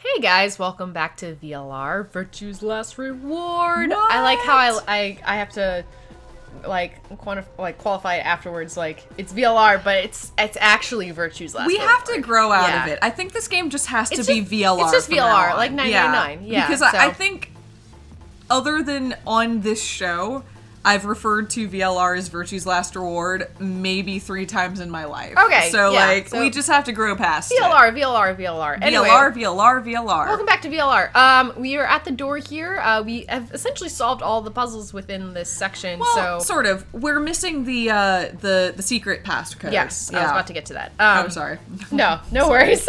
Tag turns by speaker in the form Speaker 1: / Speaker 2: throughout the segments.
Speaker 1: Hey guys, welcome back to VLR, Virtue's Last Reward.
Speaker 2: What?
Speaker 1: I like how I have to qualify it afterwards, like it's VLR, but it's actually Virtue's Last Reward.
Speaker 2: We have to grow out of it. I think this game just has to be VLR.
Speaker 1: It's just
Speaker 2: from
Speaker 1: VLR,
Speaker 2: now on.
Speaker 1: like 999. Yeah.
Speaker 2: Because I think, other than on this show, I've referred to VLR as Virtue's Last Reward maybe 3 times in my life.
Speaker 1: Okay,
Speaker 2: So,
Speaker 1: yeah,
Speaker 2: we just have to grow past
Speaker 1: VLR,
Speaker 2: it.
Speaker 1: VLR. Anyway,
Speaker 2: VLR.
Speaker 1: welcome back to VLR. We are at the door here. We have essentially solved all the puzzles within this section.
Speaker 2: Well,
Speaker 1: so
Speaker 2: sort of. We're missing the secret passcode.
Speaker 1: Yes, I was about to get to that.
Speaker 2: I'm sorry.
Speaker 1: No worries.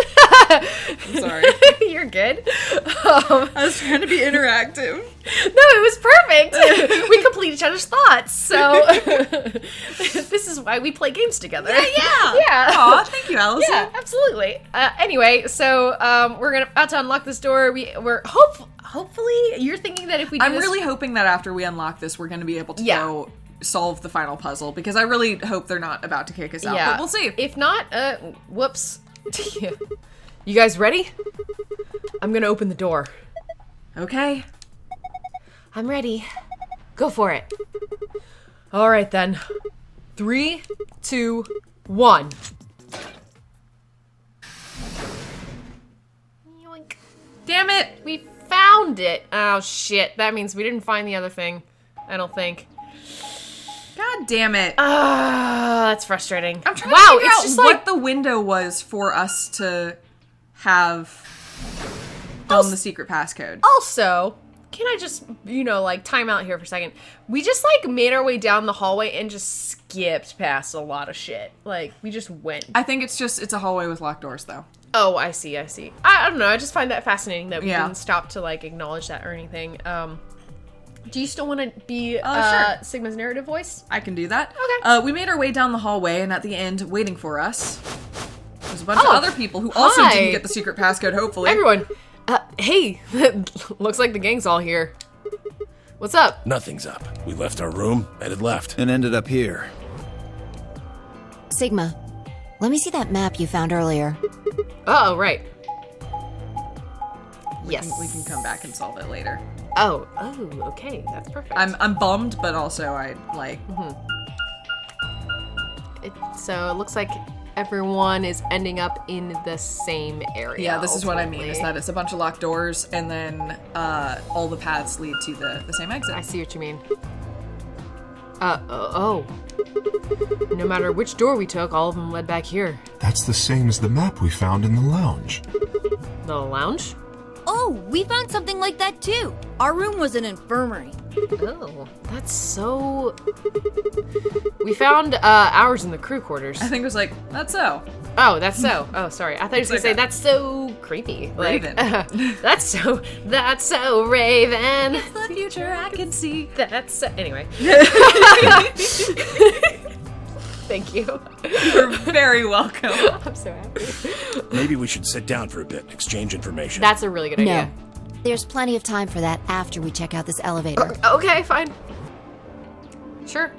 Speaker 2: I'm sorry.
Speaker 1: You're good.
Speaker 2: I was trying to be interactive.
Speaker 1: No, it was perfect. We complete each other's thoughts, so this is why we play games together.
Speaker 2: Yeah. Aw, thank you, Allison.
Speaker 1: Yeah, absolutely. Anyway, so we're about to unlock this door. We're hopefully you're thinking that if we do
Speaker 2: I'm really hoping that after we unlock this, we're going to be able to go solve the final puzzle, because I really hope they're not about to kick us out, but we'll see.
Speaker 1: If not, whoops. You guys ready? I'm gonna open the door.
Speaker 2: Okay.
Speaker 1: I'm ready. Go for it. All right then. 3, 2, 1. Yoink.
Speaker 2: Damn it!
Speaker 1: We found it. Oh shit. That means we didn't find the other thing. I don't think.
Speaker 2: God damn it.
Speaker 1: That's frustrating.
Speaker 2: I'm trying to figure out what the window was for us to have done the secret passcode.
Speaker 1: Also, can I just, time out here for a second? We just, made our way down the hallway and just skipped past a lot of shit. We just went.
Speaker 2: I think it's a hallway with locked doors, though.
Speaker 1: Oh, I see. I don't know. I just find that fascinating that we didn't stop to, acknowledge that or anything. Do you still want to be
Speaker 2: sure.
Speaker 1: Sigma's narrative voice?
Speaker 2: I can do that.
Speaker 1: Okay.
Speaker 2: We made our way down the hallway, and at the end, waiting for us, there's a bunch of other people who also didn't get the secret passcode, hopefully.
Speaker 1: Everyone. Hey, looks like the gang's all here. What's up?
Speaker 3: Nothing's up. We left our room, headed left.
Speaker 4: And ended up here.
Speaker 5: Sigma, let me see that map you found earlier.
Speaker 1: Oh, right. Yes.
Speaker 2: We can come back and solve it later.
Speaker 1: Oh, okay. That's perfect.
Speaker 2: I'm bummed, but also I like...
Speaker 1: So it looks like everyone is ending up in the same area.
Speaker 2: Yeah, this is what I mean,
Speaker 1: ultimately.
Speaker 2: is that it's a bunch of locked doors, and then all the paths lead to the same exit.
Speaker 1: I see what you mean. Oh. No matter which door we took, all of them led back here.
Speaker 6: That's the same as the map we found in the lounge.
Speaker 1: The lounge?
Speaker 7: Oh, we found something like that too. Our room was an infirmary.
Speaker 1: Oh, that's so... We found ours in the crew quarters.
Speaker 2: I think it was like, that's so.
Speaker 1: Oh, that's so. Oh, sorry. I thought you were going to say, that's so creepy.
Speaker 2: Raven.
Speaker 1: That's so Raven.
Speaker 2: It's the future I can see.
Speaker 1: That's so... Anyway. Thank you.
Speaker 2: You're very welcome.
Speaker 1: I'm so happy.
Speaker 3: Maybe we should sit down for a bit, exchange information.
Speaker 1: That's a really good idea.
Speaker 5: There's plenty of time for that after we check out this elevator.
Speaker 1: Okay, fine. Sure.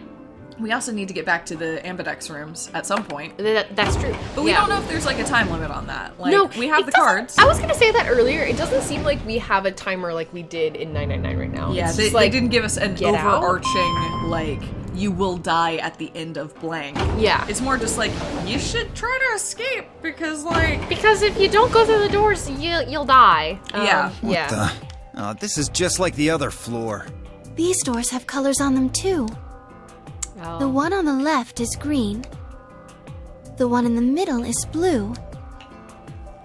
Speaker 2: We also need to get back to the ambidex rooms at some point.
Speaker 1: That's true.
Speaker 2: But we don't know if there's a time limit on that.
Speaker 1: No,
Speaker 2: we have the
Speaker 1: doesn't-
Speaker 2: cards.
Speaker 1: I was gonna say that earlier. It doesn't seem like we have a timer like we did in 999 right now.
Speaker 2: Yeah,
Speaker 1: It's
Speaker 2: they
Speaker 1: just
Speaker 2: didn't give us an
Speaker 1: get out.
Speaker 2: overarching, you will die at the end of blank.
Speaker 1: Yeah.
Speaker 2: It's more just you should try to escape, because,
Speaker 1: Because if you don't go through the doors, you'll die.
Speaker 2: Yeah.
Speaker 1: Yeah.
Speaker 4: Oh, this is just like the other floor.
Speaker 5: These doors have colors on them too.
Speaker 1: Oh.
Speaker 5: The one on the left is green. The one in the middle is blue.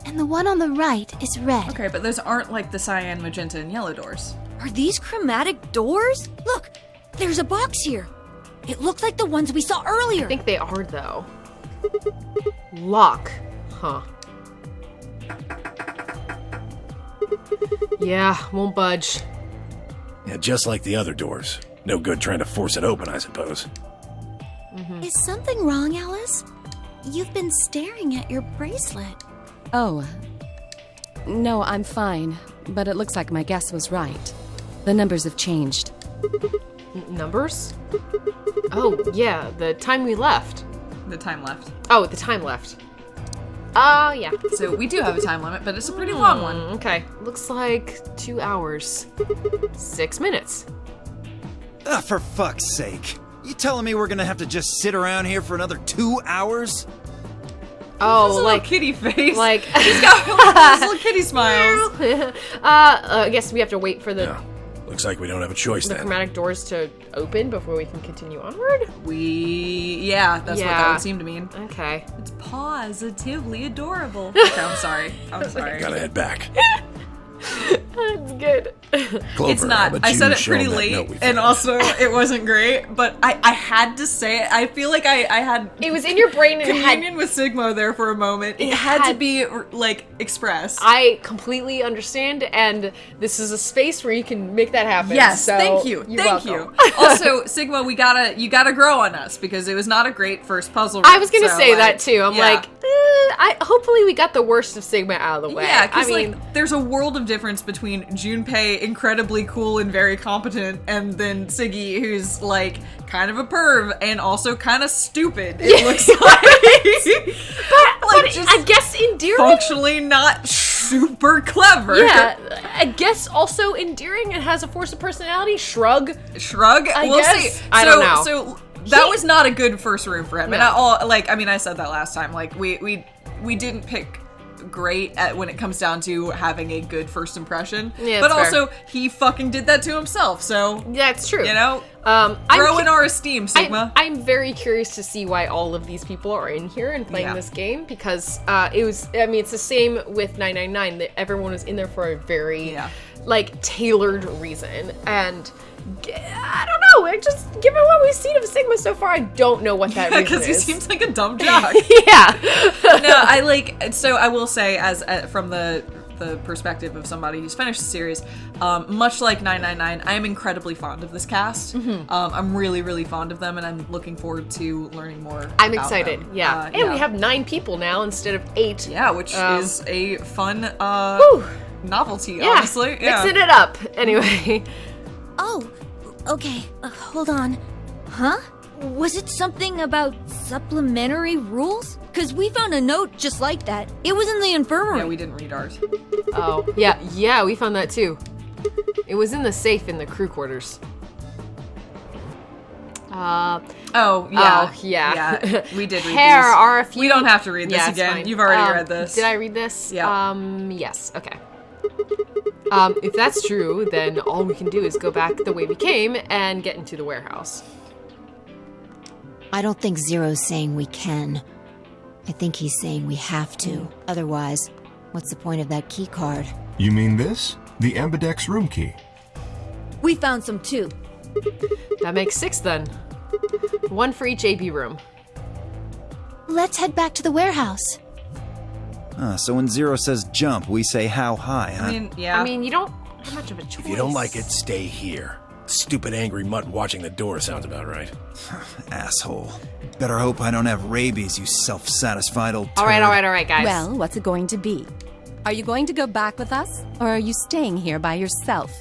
Speaker 5: And the one on the right is red.
Speaker 2: Okay, but those aren't the cyan, magenta, and yellow doors.
Speaker 7: Are these chromatic doors? Look, there's a box here. It looks like the ones we saw earlier.
Speaker 1: I think they are, though. Lock. Huh. Yeah, won't budge.
Speaker 3: Yeah, just like the other doors. No good trying to force it open, I suppose.
Speaker 5: Is something wrong, Alice? You've been staring at your bracelet.
Speaker 8: Oh. No, I'm fine. But it looks like my guess was right. The numbers have changed.
Speaker 1: Numbers? Oh, yeah, the time we left.
Speaker 2: The time left.
Speaker 1: Oh, the time left. Yeah.
Speaker 2: So we do have a time limit, but it's a pretty long one.
Speaker 1: Okay. Looks like 2 hours. 6 minutes.
Speaker 4: For fuck's sake. You telling me we're gonna have to just sit around here for another 2 hours?
Speaker 1: Oh,
Speaker 2: His little kitty face.
Speaker 1: Like
Speaker 2: he's got little kitty smiles.
Speaker 1: I guess we have to wait for the
Speaker 3: Yeah. Looks like we don't have a choice then.
Speaker 1: chromatic doors to open before we can continue onward.
Speaker 2: That's what that would seem to mean.
Speaker 1: Okay.
Speaker 2: It's positively adorable. Okay, I'm sorry.
Speaker 3: Gotta head back.
Speaker 1: That's good.
Speaker 3: Clover,
Speaker 2: It's
Speaker 3: how
Speaker 2: not.
Speaker 3: about
Speaker 2: I
Speaker 3: you
Speaker 2: said it
Speaker 3: show
Speaker 2: pretty
Speaker 3: him that
Speaker 2: late,
Speaker 3: note we
Speaker 2: and
Speaker 3: found?
Speaker 2: also it wasn't great, but I had to say it. I feel like I had
Speaker 1: It was in your brain and it had
Speaker 2: communion with Sigma there for a moment. It had to be, like, expressed.
Speaker 1: I completely understand, and this is a space where you can make that happen.
Speaker 2: Yes,
Speaker 1: so
Speaker 2: thank you.
Speaker 1: You're
Speaker 2: Thank
Speaker 1: welcome.
Speaker 2: you. Also, Sigma, you gotta grow on us because it was not a great first puzzle.
Speaker 1: I was gonna
Speaker 2: so,
Speaker 1: say
Speaker 2: like,
Speaker 1: that too. I'm
Speaker 2: yeah.
Speaker 1: like, hopefully we got the worst of Sigma out of the way.
Speaker 2: Yeah, because
Speaker 1: I mean,
Speaker 2: like there's a world of difference between Junpei, incredibly cool and very competent, and then Siggy, who's like kind of a perv and also kind of stupid. It looks like,
Speaker 1: but
Speaker 2: just
Speaker 1: I guess endearing.
Speaker 2: functionally not super clever.
Speaker 1: Yeah, I guess also endearing and has a force of personality. Shrug.
Speaker 2: Shrug.
Speaker 1: I
Speaker 2: We'll
Speaker 1: guess.
Speaker 2: see.
Speaker 1: I don't know.
Speaker 2: So that was not a good first room for him. And
Speaker 1: No.
Speaker 2: I said that last time. Like we didn't pick great at when it comes down to having a good first impression.
Speaker 1: Yeah,
Speaker 2: but
Speaker 1: that's fair.
Speaker 2: also he fucking did that to himself. So
Speaker 1: Yeah, it's true.
Speaker 2: you know,
Speaker 1: I'm
Speaker 2: grow
Speaker 1: cu-
Speaker 2: in our esteem, Sigma.
Speaker 1: I'm very curious to see why all of these people are in here and playing
Speaker 2: Yeah.
Speaker 1: this game because it's the same with 999 that everyone was in there for a very like tailored reason and I don't know. Just given what we've seen of Sigma so far, I don't know what that reason
Speaker 2: Because he
Speaker 1: is.
Speaker 2: seems like a dumb jock.
Speaker 1: Yeah.
Speaker 2: No, I like. So I will say, as from the perspective of somebody who's finished the series, much like 999, I am incredibly fond of this cast. I'm really, really fond of them, and I'm looking forward to learning more.
Speaker 1: I'm
Speaker 2: about
Speaker 1: excited.
Speaker 2: them.
Speaker 1: Yeah. And we have 9 people now instead of 8.
Speaker 2: Yeah, which is a fun novelty.
Speaker 1: Yeah.
Speaker 2: Honestly, yeah.
Speaker 1: Mixing it up. Anyway.
Speaker 7: Oh, okay. Hold on. Huh? Was it something about supplementary rules? Because we found a note just like that. It was in the infirmary.
Speaker 2: Yeah, we didn't read ours.
Speaker 1: Oh, yeah, we found that too. It was in the safe in the crew quarters.
Speaker 2: Yeah, we did read
Speaker 1: Here
Speaker 2: these.
Speaker 1: are a few.
Speaker 2: We don't have to read this
Speaker 1: Yeah, it's
Speaker 2: again.
Speaker 1: fine.
Speaker 2: You've already read this.
Speaker 1: Did I read this?
Speaker 2: Yeah.
Speaker 1: Yes. Okay. If that's true, then all we can do is go back the way we came and get into the warehouse.
Speaker 9: I don't think Zero's saying we can. I think he's saying we have to. Otherwise, what's the point of that key card?
Speaker 6: You mean this? The Ambidex room key.
Speaker 7: We found some too.
Speaker 1: That makes 6 then. 1 for each AB room.
Speaker 5: Let's head back to the warehouse.
Speaker 4: So when Zero says jump, we say how high, huh?
Speaker 2: I mean, yeah.
Speaker 1: I mean, you don't have much of a choice.
Speaker 3: If you don't like it, stay here. Stupid angry mutt watching the door sounds about right.
Speaker 4: Asshole. Better hope I don't have rabies, you self-satisfied old turd.
Speaker 1: All right, guys.
Speaker 8: Well, what's it going to be? Are you going to go back with us, or are you staying here by yourself?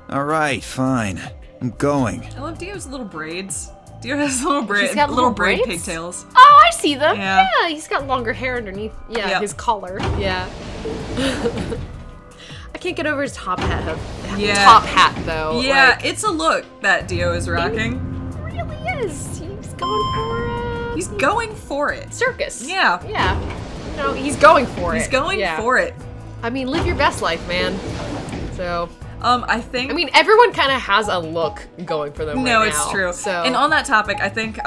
Speaker 4: All right, fine. I'm going.
Speaker 2: I love Dio's little braids. Dio has little braid,
Speaker 1: He's got little
Speaker 2: braid
Speaker 1: braids?
Speaker 2: pigtails.
Speaker 1: Oh, I see them.
Speaker 2: Yeah.
Speaker 1: Yeah, he's got longer hair underneath. Yeah,
Speaker 2: Yep.
Speaker 1: his collar. Yeah. I can't get over his top hat. Top hat though.
Speaker 2: Yeah,
Speaker 1: like,
Speaker 2: it's a look that Dio is rocking.
Speaker 1: it really is. He's going for
Speaker 2: He's going for it.
Speaker 1: circus.
Speaker 2: Yeah.
Speaker 1: Yeah. You know, he's going for it.
Speaker 2: He's going
Speaker 1: Yeah.
Speaker 2: for it.
Speaker 1: I mean, live your best life, man. So,
Speaker 2: I think.
Speaker 1: I mean, everyone kind of has a look going for them.
Speaker 2: no,
Speaker 1: right
Speaker 2: it's
Speaker 1: now,
Speaker 2: true.
Speaker 1: So,
Speaker 2: And on that topic, I think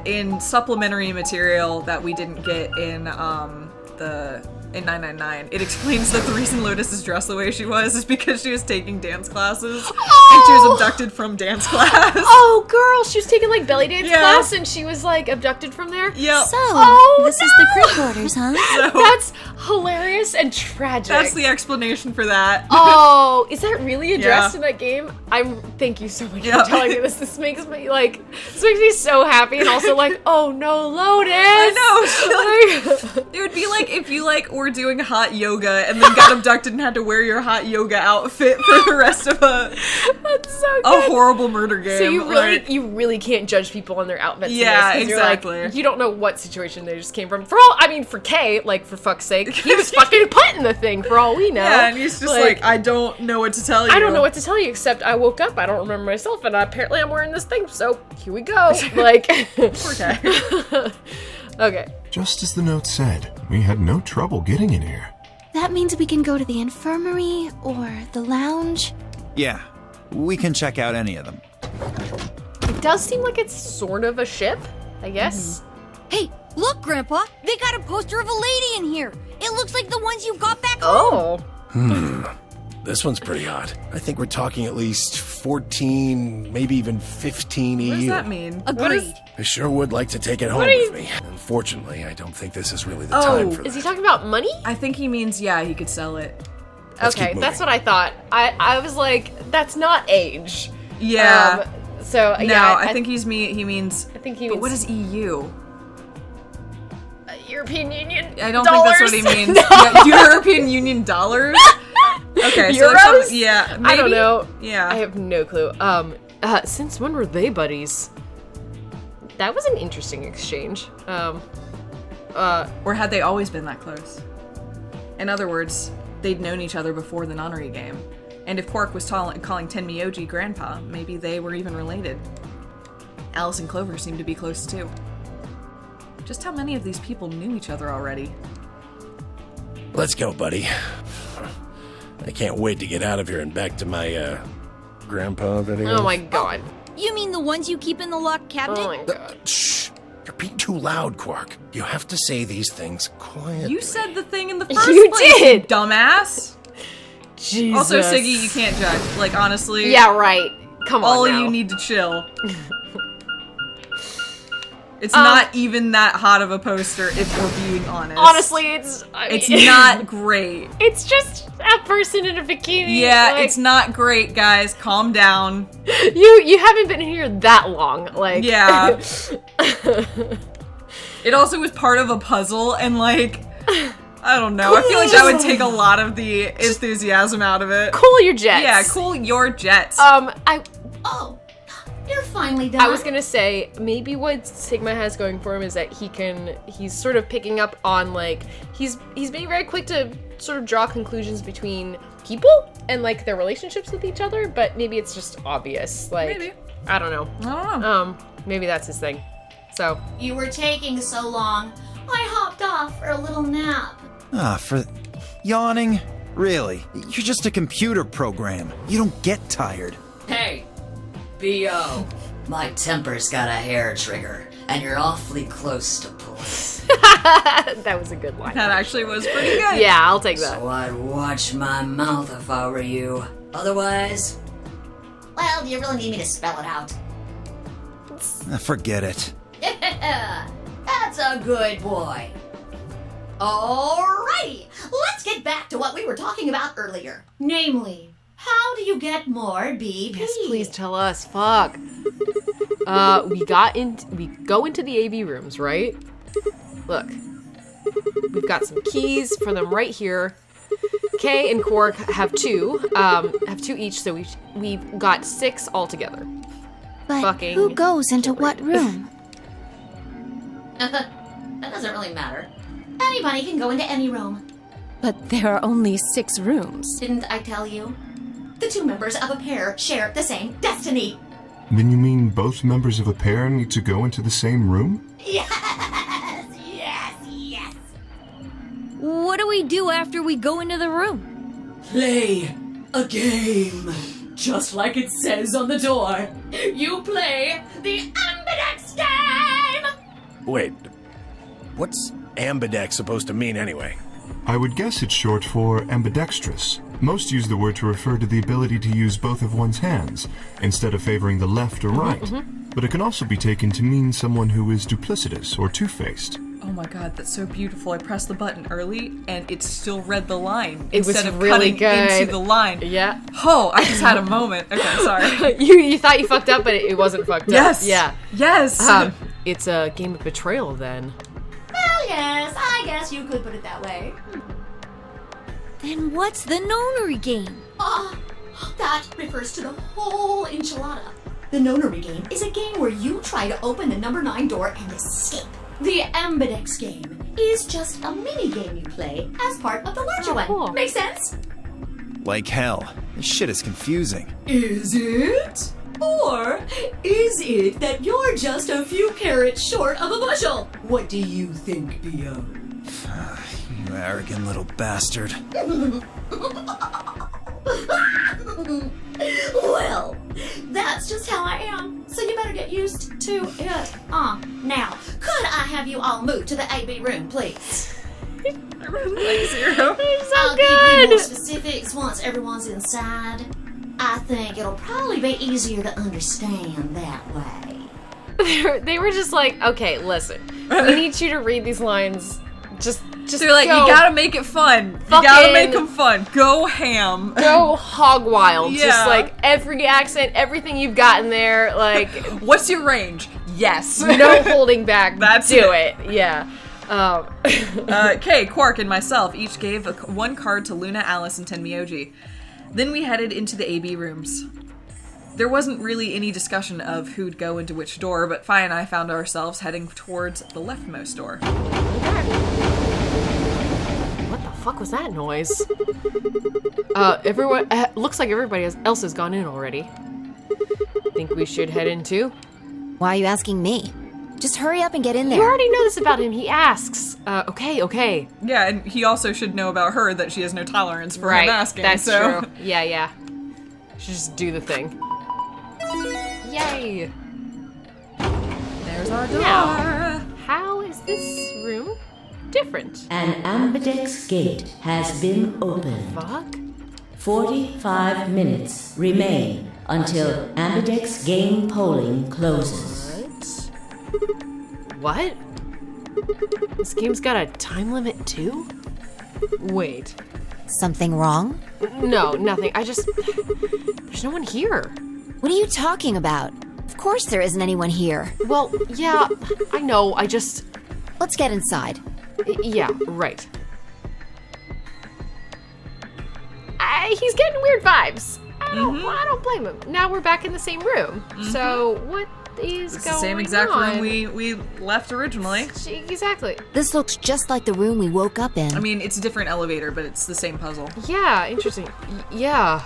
Speaker 2: in supplementary material that we didn't get in in 999, it explains that the reason Lotus's dressed the way she was is because she was taking dance classes and she was abducted from dance class.
Speaker 1: oh, girl, she was taking like belly dance
Speaker 2: Yeah.
Speaker 1: class, and she was like abducted from there.
Speaker 2: Yep.
Speaker 5: So,
Speaker 1: Oh,
Speaker 5: this is the crew quarters, huh?
Speaker 2: So
Speaker 1: That's hilarious and tragic.
Speaker 2: that's the explanation for that.
Speaker 1: Oh, is that really addressed
Speaker 2: Yeah.
Speaker 1: in that game? Thank you so much
Speaker 2: Yeah.
Speaker 1: for telling me this. This makes me so happy, and also like, oh no, Lotus.
Speaker 2: I know. It would be like if you were doing hot yoga and then got abducted and had to wear your hot yoga outfit for the rest of
Speaker 1: That's so good.
Speaker 2: A horrible murder game.
Speaker 1: So you really can't judge people on their outfits.
Speaker 2: Yeah,
Speaker 1: in this,
Speaker 2: exactly.
Speaker 1: You're like, you don't know what situation they just came from. For Kay, like, for fuck's sake, he was fucking putting the thing for all we know.
Speaker 2: Yeah, and he's just like, I don't know what to tell you.
Speaker 1: I don't know what to tell you except I woke up, I don't remember myself, and apparently I'm wearing this thing, so here we go. Like,
Speaker 2: Okay.
Speaker 1: Okay.
Speaker 6: Just as the note said, we had no trouble getting in here.
Speaker 5: That means we can go to the infirmary or the lounge.
Speaker 4: Yeah, we can check out any of them.
Speaker 1: It does seem like it's sort of a ship, I guess.
Speaker 7: Hey, look, Grandpa! They got a poster of a lady in here! It looks like the ones you got back home!
Speaker 1: Oh.
Speaker 3: This one's pretty hot. I think we're talking at least 14, maybe even 15 EU.
Speaker 2: What does that mean?
Speaker 7: Agreed.
Speaker 3: I sure would like to take it home with me. Unfortunately, I don't think this is really the time for that.
Speaker 1: Is he talking about money?
Speaker 2: I think he means, yeah, he could sell it.
Speaker 3: Let's keep
Speaker 1: Okay,
Speaker 3: moving.
Speaker 1: that's what I thought. I was like, that's not age.
Speaker 2: Yeah.
Speaker 1: So,
Speaker 2: No,
Speaker 1: yeah.
Speaker 2: I think he means...
Speaker 1: I think he
Speaker 2: But
Speaker 1: means...
Speaker 2: what is EU?
Speaker 1: European Union
Speaker 2: I don't
Speaker 1: dollars?
Speaker 2: think that's what he means.
Speaker 1: No.
Speaker 2: Yeah, European Union dollars? Okay, so
Speaker 1: Euros?
Speaker 2: yeah, maybe?
Speaker 1: I don't know.
Speaker 2: Yeah.
Speaker 1: I have no clue. Since when were they buddies? That was an interesting exchange.
Speaker 2: Or had they always been that close? In other words, they'd known each other before the nunnery game. And if Quark was calling Tenmyoji Grandpa, maybe they were even related. Alice and Clover seemed to be close too. Just how many of these people knew each other already?
Speaker 3: Let's go, buddy. I can't wait to get out of here and back to my, grandpa video.
Speaker 1: Oh my god.
Speaker 7: You mean the ones you keep in the locked cabinet?
Speaker 1: Oh my god.
Speaker 3: Shh! You're being too loud, Quark. You have to say these things quietly.
Speaker 2: You said the thing in the first
Speaker 1: You
Speaker 2: place,
Speaker 1: did!
Speaker 2: you dumbass!
Speaker 1: Jesus.
Speaker 2: Also, Siggy, you can't judge. Like, honestly...
Speaker 1: Yeah, right. Come on
Speaker 2: all
Speaker 1: now.
Speaker 2: you need to chill. It's not even that hot of a poster, if we're being honest.
Speaker 1: Honestly, it's
Speaker 2: not great.
Speaker 1: It's just a person in a bikini.
Speaker 2: Yeah,
Speaker 1: like,
Speaker 2: it's not great, guys. Calm down.
Speaker 1: You haven't been here that long. Like,
Speaker 2: Yeah. It also was part of a puzzle, and like, I don't know. I feel like that would take a lot of the enthusiasm out of it.
Speaker 1: cool your jets.
Speaker 2: Yeah, cool your jets.
Speaker 10: Oh, you're finally done.
Speaker 1: I was gonna say, maybe what Sigma has going for him is that he's sort of picking up on, like, he's being very quick to sort of draw conclusions between people and, like, their relationships with each other, but maybe it's just obvious. Like,
Speaker 2: Maybe.
Speaker 1: I don't know.
Speaker 2: I don't know.
Speaker 1: Maybe that's his thing. So.
Speaker 10: You were taking so long. I hopped off for a little nap.
Speaker 4: For yawning? Really? You're just a computer program. You don't get tired.
Speaker 11: Hey, B.O. My temper's got a hair trigger, and you're awfully close to pulling.
Speaker 1: That was a good line.
Speaker 2: That actually was pretty good.
Speaker 1: Yeah, I'll take that.
Speaker 11: So I'd watch my mouth if I were you. Otherwise...
Speaker 10: Well, do you really need me to spell it out?
Speaker 4: Forget it.
Speaker 10: That's a good boy. Alrighty, let's get back to what we were talking about earlier. Namely, how do you get more BP?
Speaker 1: Yes, please tell us. Fuck. We go into the AV rooms, right? Look. We've got some keys for them right here. Kay and Quark have two each, so we've got 6 altogether.
Speaker 5: But who goes into what room?
Speaker 10: That doesn't really matter. Anybody can go into any room.
Speaker 8: But there are only 6 rooms.
Speaker 10: Didn't I tell you? The 2 members of a pair share the same destiny.
Speaker 6: Then you mean both members of a pair need to go into the same room?
Speaker 10: Yes, yes, yes.
Speaker 7: What do we do after we go into the room?
Speaker 11: Play a game. Just like it says on the door.
Speaker 10: You play the Ambidex game!
Speaker 3: Wait, what's ambidex supposed to mean anyway?
Speaker 6: I would guess it's short for ambidextrous. Most use the word to refer to the ability to use both of one's hands, instead of favoring the left or right. But it can also be taken to mean someone who is duplicitous or two-faced.
Speaker 2: Oh my god, that's so beautiful. I pressed the button early, and it still read the line.
Speaker 1: It was
Speaker 2: instead of
Speaker 1: really
Speaker 2: cutting
Speaker 1: good.
Speaker 2: into the line.
Speaker 1: Yeah.
Speaker 2: Oh, I just had a moment. Okay, sorry.
Speaker 1: You thought you fucked up, but it wasn't fucked
Speaker 2: Yes.
Speaker 1: up. Yeah.
Speaker 2: Yes.
Speaker 1: It's a game of betrayal then.
Speaker 10: Well, yes, I guess you could put it that way.
Speaker 7: Then what's the nonary game?
Speaker 10: That refers to the whole enchilada. The Nonary game is a game where you try to open the number 9 door and escape. The Ambidex game is just a mini game you play as part of the larger one.
Speaker 1: Cool.
Speaker 10: Make sense?
Speaker 4: Like hell. This shit is confusing.
Speaker 10: Is it? Or is it that you're just a few carrots short of a bushel? What do you think, B.O.?
Speaker 4: You arrogant little bastard.
Speaker 10: Well, that's just how I am, so you better get used to it. Now, could I have you all move to the AB room, please?
Speaker 2: I really like Zero.
Speaker 10: I'll give you more specifics once everyone's inside. I think it'll probably be easier to understand that way.
Speaker 1: They were just like, okay, listen, we need you to read these lines. Just
Speaker 2: They're like,
Speaker 1: go.
Speaker 2: you gotta make it fun. You gotta make them fun. Go ham.
Speaker 1: Go hog wild.
Speaker 2: Yeah.
Speaker 1: Just like every accent, everything you've got in there. Like,
Speaker 2: what's your range? Yes.
Speaker 1: No holding back.
Speaker 2: That's
Speaker 1: Do it. Yeah.
Speaker 2: Kay, Quark, and myself each gave one card to Luna, Alice, and Tenmyoji. Then we headed into the AB rooms. There wasn't really any discussion of who'd go into which door, but Fi and I found ourselves heading towards the leftmost door.
Speaker 1: What the fuck was that noise? Everyone looks like everybody else has gone in already. Think we should head in too?
Speaker 9: Why are you asking me? Just hurry up and get in there.
Speaker 1: You already know this about him. He asks. Okay.
Speaker 2: Yeah, and he also should know about her that she has no tolerance for him asking.
Speaker 1: That's
Speaker 2: so.
Speaker 1: true. Yeah. Should just do the thing. Yay!
Speaker 2: There's our door.
Speaker 1: Now, how is this room different?
Speaker 12: An Ambidex gate has been opened.
Speaker 1: Fuck?
Speaker 12: 45 minutes remain until Ambidex game polling closes.
Speaker 1: What? This game's got a time limit too? Wait.
Speaker 9: Something wrong?
Speaker 1: No, nothing. There's no one here.
Speaker 9: What are you talking about? Of course there isn't anyone here.
Speaker 1: Well, yeah, I know.
Speaker 9: Let's get inside.
Speaker 1: Yeah, right. He's getting weird vibes. I don't blame him. Now we're back in the same room. So what is
Speaker 2: It's
Speaker 1: going on?
Speaker 2: the same exact room we left originally.
Speaker 1: Exactly.
Speaker 9: This looks just like the room we woke up in.
Speaker 2: I mean, it's a different elevator, but it's the same puzzle.
Speaker 1: Yeah, interesting. Yeah.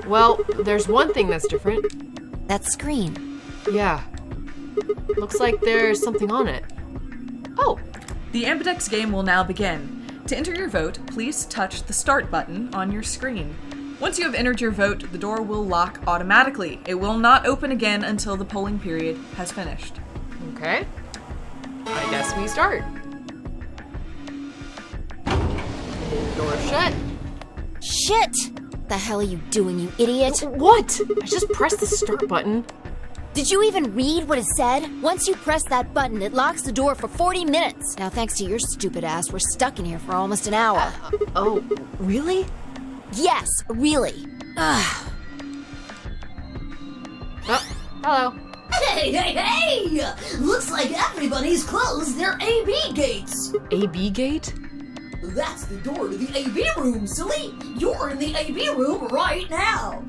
Speaker 1: Well, there's one thing that's different.
Speaker 9: That screen.
Speaker 1: Yeah. Looks like there's something on it. Oh.
Speaker 2: The Ambidex game will now begin. To enter your vote, please touch the start button on your screen. Once you have entered your vote, the door will lock automatically. It will not open again until the polling period has finished.
Speaker 1: Okay. I guess we start. Door shut.
Speaker 9: Shit! The hell are you doing, you idiot?
Speaker 1: What? I just pressed the start button.
Speaker 9: Did you even read what it said? Once you press that button, it locks the door for 40 minutes. Now, thanks to your stupid ass, we're stuck in here for almost an hour.
Speaker 1: Oh, really?
Speaker 9: Yes, really.
Speaker 1: Oh, hello.
Speaker 10: Hey! Looks like everybody's closed their AB gates.
Speaker 1: AB gate?
Speaker 10: That's the door to the AB room, silly. You're in the AB room right now.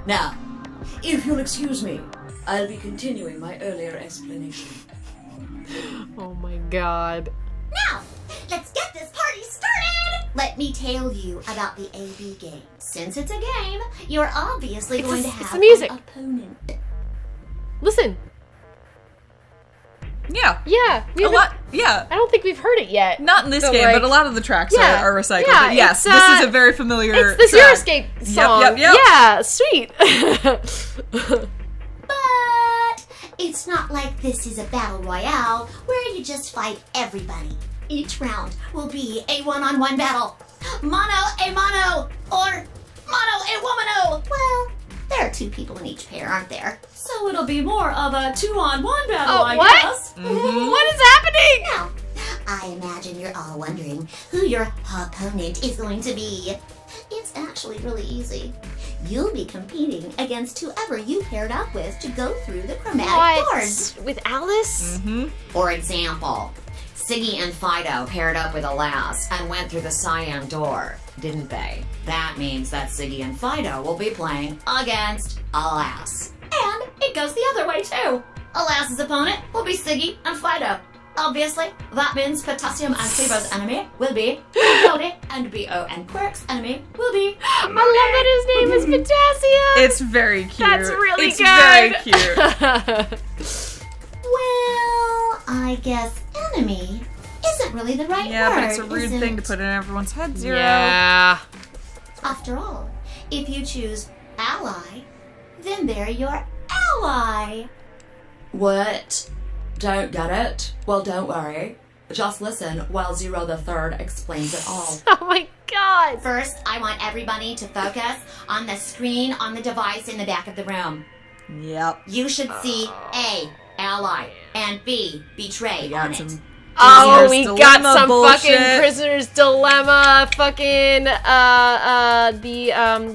Speaker 10: Now, if you'll excuse me, I'll be continuing my earlier explanation.
Speaker 1: Oh my god.
Speaker 10: Now, let's get this party started! Let me tell you about the AB game. Since it's a game, you're obviously going to have
Speaker 1: the music.
Speaker 10: an opponent.
Speaker 1: Listen.
Speaker 2: Yeah.
Speaker 1: Yeah.
Speaker 2: Yeah.
Speaker 1: I don't think we've heard it yet.
Speaker 2: Not in this
Speaker 1: So,
Speaker 2: game,
Speaker 1: like,
Speaker 2: but a lot of the tracks
Speaker 1: yeah,
Speaker 2: are recycled.
Speaker 1: yeah,
Speaker 2: But yes,
Speaker 1: it's,
Speaker 2: this is a very familiar
Speaker 1: It's the
Speaker 2: track.
Speaker 1: Xeriscape song.
Speaker 2: Yep.
Speaker 1: Yeah, sweet.
Speaker 10: But it's not like this is a battle royale where you just fight everybody. Each round will be a one-on-one battle. Mono a mono, or mono a womano. Well, there are 2 people in each pair, aren't there? So it'll be more of a 2-on-1 battle, I guess.
Speaker 1: What is happening?
Speaker 10: Now, I imagine you're all wondering who your opponent is going to be. It's actually really easy. You'll be competing against whoever you paired up with to go through the chromatic doors.
Speaker 1: With Alice?
Speaker 10: For example,
Speaker 11: Siggy and Fido paired up with a lass and went through the cyan door, didn't they? That means that Siggy and Fido will be playing against a lass.
Speaker 10: And it goes the other way, too. A lass's opponent will be Siggy and Fido. Obviously, that means Potassium and Clevo's enemy will be Cody, and B.O. and Quirk's enemy will be...
Speaker 1: I love that his name is Potassium!
Speaker 2: It's very cute.
Speaker 1: That's really
Speaker 2: it's
Speaker 1: good.
Speaker 2: Very cute.
Speaker 10: Well, I guess enemy isn't really the right word.
Speaker 2: Yeah, but it's a rude
Speaker 10: isn't
Speaker 2: thing to
Speaker 10: it?
Speaker 2: put in everyone's head, Zero.
Speaker 1: Yeah.
Speaker 10: After all, if you choose ally, then they're your ally.
Speaker 11: What? Don't get it? Well, don't worry. Just listen while Zero the Third explains it all.
Speaker 1: Oh my god!
Speaker 10: First, I want everybody to focus on the screen on the device in the back of the room.
Speaker 2: Yep.
Speaker 10: You should see A, ally, and B, betray on it.
Speaker 1: Oh, we
Speaker 2: Prisoner's
Speaker 1: got
Speaker 2: Dilemma
Speaker 1: some
Speaker 2: bullshit.
Speaker 1: fucking Prisoner's Dilemma, fucking,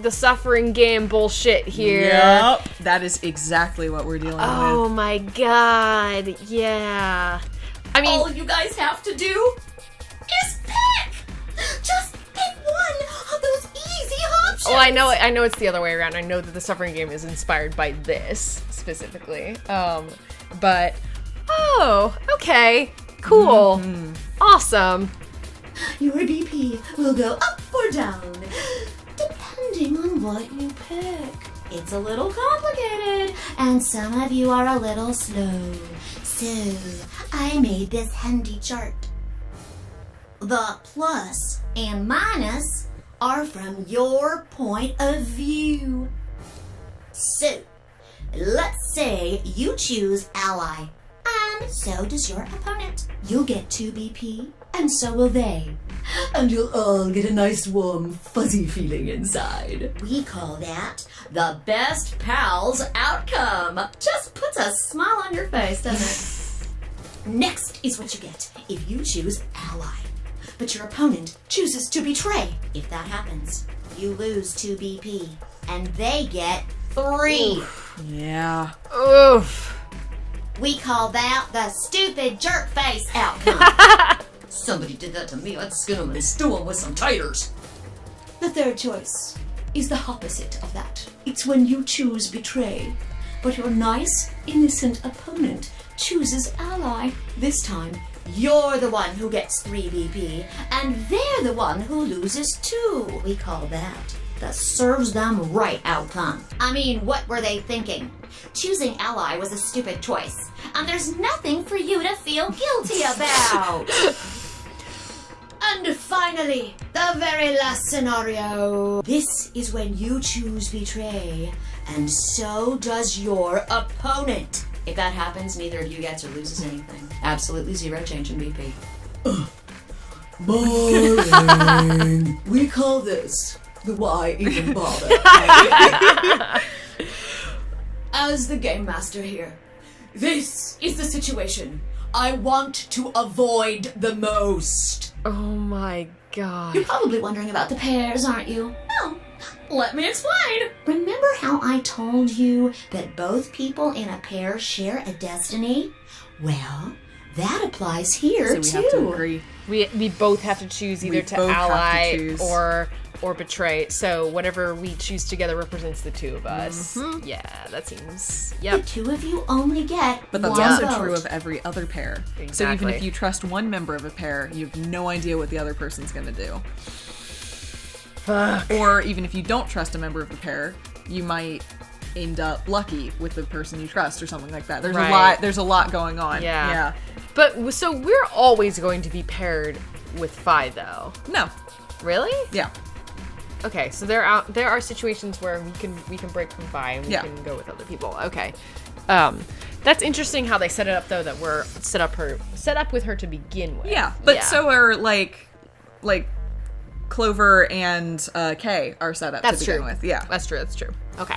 Speaker 1: the Suffering Game bullshit here.
Speaker 2: Yep. That is exactly what we're dealing
Speaker 1: Oh
Speaker 2: with.
Speaker 1: my god, yeah. I mean,
Speaker 10: all you guys have to do is pick! Just pick one of those easy options!
Speaker 1: well, I know it's the other way around. I know that the Suffering Game is inspired by this, specifically. But, oh, okay, cool, awesome.
Speaker 10: Your BP will go up or down, depending on what you pick. It's a little complicated, and some of you are a little slow. So, I made this handy chart. The plus and minus are from your point of view. So, let's say you choose ally, and so does your opponent. You'll get 2 BP, and so will they. And you'll all get a nice warm fuzzy feeling inside. We call that the best pals outcome. Just puts a smile on your face, doesn't it? Next is what you get if you choose ally, but your opponent chooses to betray. If that happens, you lose 2 BP, and they get 3.
Speaker 2: Yeah.
Speaker 1: Oof.
Speaker 10: We call that the stupid jerk face outcome.
Speaker 11: Somebody did that to me. I'd skin them and stew them with some taters.
Speaker 10: The third choice is the opposite of that. It's when you choose betray, but your nice, innocent opponent chooses ally. This time, you're the one who gets 3 BP, and they're the one who loses 2. We call that the serves them right outcome. I mean, what were they thinking? Choosing ally was a stupid choice, and there's nothing for you to feel guilty about. And finally, the very last scenario. This is when you choose betray, and so does your opponent. If that happens, neither of you gets or loses anything. Absolutely 0 change in BP. Boring. We call this the why even bother. As the game master here, this is the situation I want to avoid the most.
Speaker 1: Oh my god.
Speaker 10: You're probably wondering about the pairs, aren't you? No. Let me explain. Remember how I told you that both people in a pair share a destiny? Well, that applies here
Speaker 2: So
Speaker 10: too.
Speaker 2: we have to agree.
Speaker 1: We both have to choose either to
Speaker 2: both have to
Speaker 1: ally
Speaker 2: choose.
Speaker 1: or betray. So whatever we choose together represents the 2 of us.
Speaker 2: Mm-hmm.
Speaker 1: Yeah, that seems.
Speaker 10: The
Speaker 1: Yep.
Speaker 10: 2 of you only get
Speaker 2: But that's
Speaker 10: one
Speaker 2: also
Speaker 10: vote.
Speaker 2: true of every other pair. So even
Speaker 1: Exactly.
Speaker 2: if you trust one member of a pair, you have no idea what the other person's gonna do.
Speaker 1: Fuck.
Speaker 2: Or even if you don't trust a member of the pair, you might end up lucky with the person you trust or something like that. There's
Speaker 1: Right.
Speaker 2: a lot going on.
Speaker 1: Yeah. But so we're always going to be paired with Phi, though.
Speaker 2: No.
Speaker 1: Really?
Speaker 2: Yeah.
Speaker 1: Okay, so there are situations where we can break from Phi and we
Speaker 2: Yeah.
Speaker 1: can go with other people. Okay. That's interesting how they set it up though, that we're set up with her to begin with.
Speaker 2: Yeah. But so are like Clover and Kay are set up
Speaker 1: That's
Speaker 2: to begin
Speaker 1: true.
Speaker 2: with. Yeah.
Speaker 1: That's true. Okay.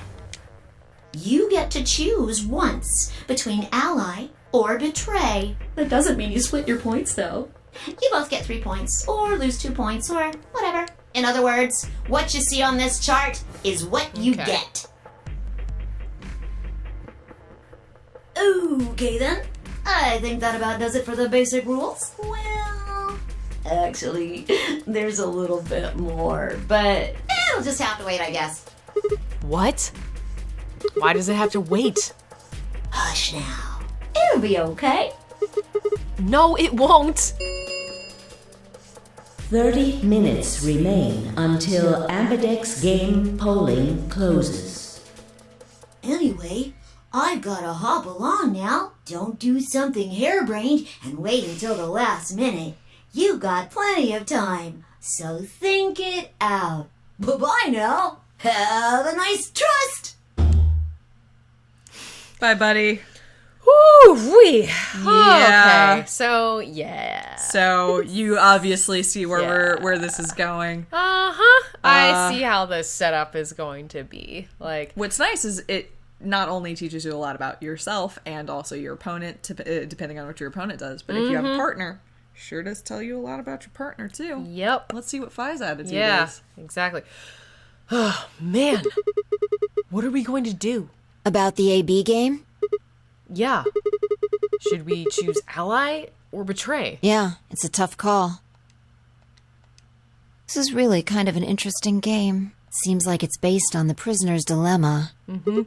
Speaker 10: You get to choose once between ally or betray. That doesn't mean you split your points, though. You both get 3 points, or lose 2 points, or whatever. In other words, what you see on this chart is what you get. Okay then. I think that about does it for the basic rules. Well,
Speaker 11: Actually, there's a little bit more, but
Speaker 10: It'll just have to wait, I guess.
Speaker 1: What? Why does it have to wait?
Speaker 10: Hush now.
Speaker 11: it'll be okay.
Speaker 1: No, it won't.
Speaker 12: 30 minutes remain until Ambidex game polling closes.
Speaker 10: Anyway, I've gotta hop along now. Don't do something harebrained and wait until the last minute. You got plenty of time, so think it out. Bye-bye now. Have a nice trust.
Speaker 2: Bye, buddy.
Speaker 1: Woo-wee.
Speaker 2: Yeah.
Speaker 1: Okay, so, yeah.
Speaker 2: So, you obviously see where this is going.
Speaker 1: Uh-huh. I see how the setup is going to be. Like,
Speaker 2: what's nice is it not only teaches you a lot about yourself and also your opponent, depending on what your opponent does, but if you have a partner, sure does tell you a lot about your partner, too.
Speaker 1: Yep.
Speaker 2: Let's see what Phi's attitude is.
Speaker 1: Exactly. Oh, man. What are we going to do?
Speaker 9: About the AB game?
Speaker 1: Yeah. Should we choose ally or betray?
Speaker 9: Yeah, it's a tough call. This is really kind of an interesting game. Seems like it's based on the prisoner's dilemma.
Speaker 1: Mm-hmm.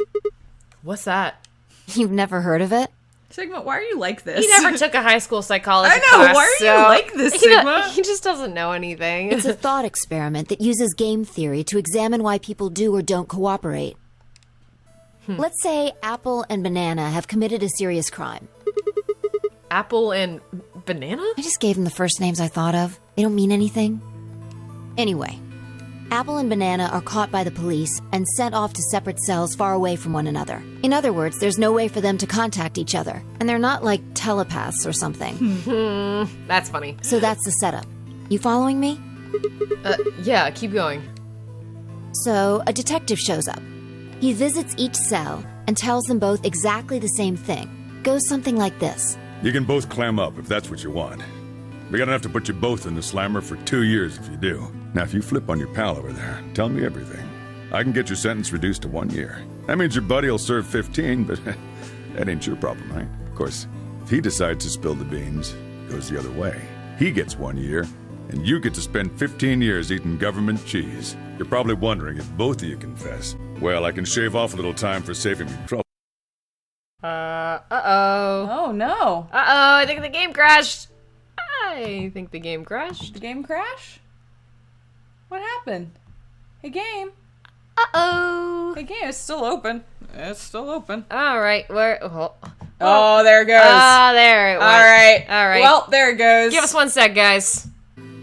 Speaker 1: What's that?
Speaker 9: You've never heard of it?
Speaker 2: Sigma, why are you like this?
Speaker 1: He never took a high school psychology class.
Speaker 2: I know, why are you like this, Sigma?
Speaker 1: He just doesn't know anything.
Speaker 9: It's a thought experiment that uses game theory to examine why people do or don't cooperate. Let's say Apple and Banana have committed a serious crime.
Speaker 1: Apple and Banana?
Speaker 9: I just gave them the first names I thought of. They don't mean anything. Anyway, Apple and Banana are caught by the police and sent off to separate cells far away from one another. In other words, there's no way for them to contact each other. And they're not like telepaths or something.
Speaker 1: That's funny.
Speaker 9: So that's the setup. You following me?
Speaker 1: Yeah, keep going.
Speaker 9: So, a detective shows up. He visits each cell and tells them both exactly the same thing. Goes something like this.
Speaker 13: You can both clam up if that's what you want. We're gonna have to put you both in the slammer for 2 years if you do. Now, if you flip on your pal over there, tell me everything. I can get your sentence reduced to 1 year. That means your buddy will serve 15, but that ain't your problem, right? Of course, if he decides to spill the beans, it goes the other way. He gets 1 year, and you get to spend 15 years eating government cheese. You're probably wondering if both of you confess. Well, I can shave off a little time for saving me trouble.
Speaker 1: Uh-oh.
Speaker 2: Oh, no.
Speaker 1: Uh-oh, I think the game crashed. I think the game crashed.
Speaker 2: The game crash? What happened? Hey, game.
Speaker 1: Uh-oh.
Speaker 2: Hey, game, it's still open. It's still open.
Speaker 1: All right, where...
Speaker 2: Oh, there it goes.
Speaker 1: Ah, there it went.
Speaker 2: All right. Well, there it goes.
Speaker 1: Give us 1 sec, guys.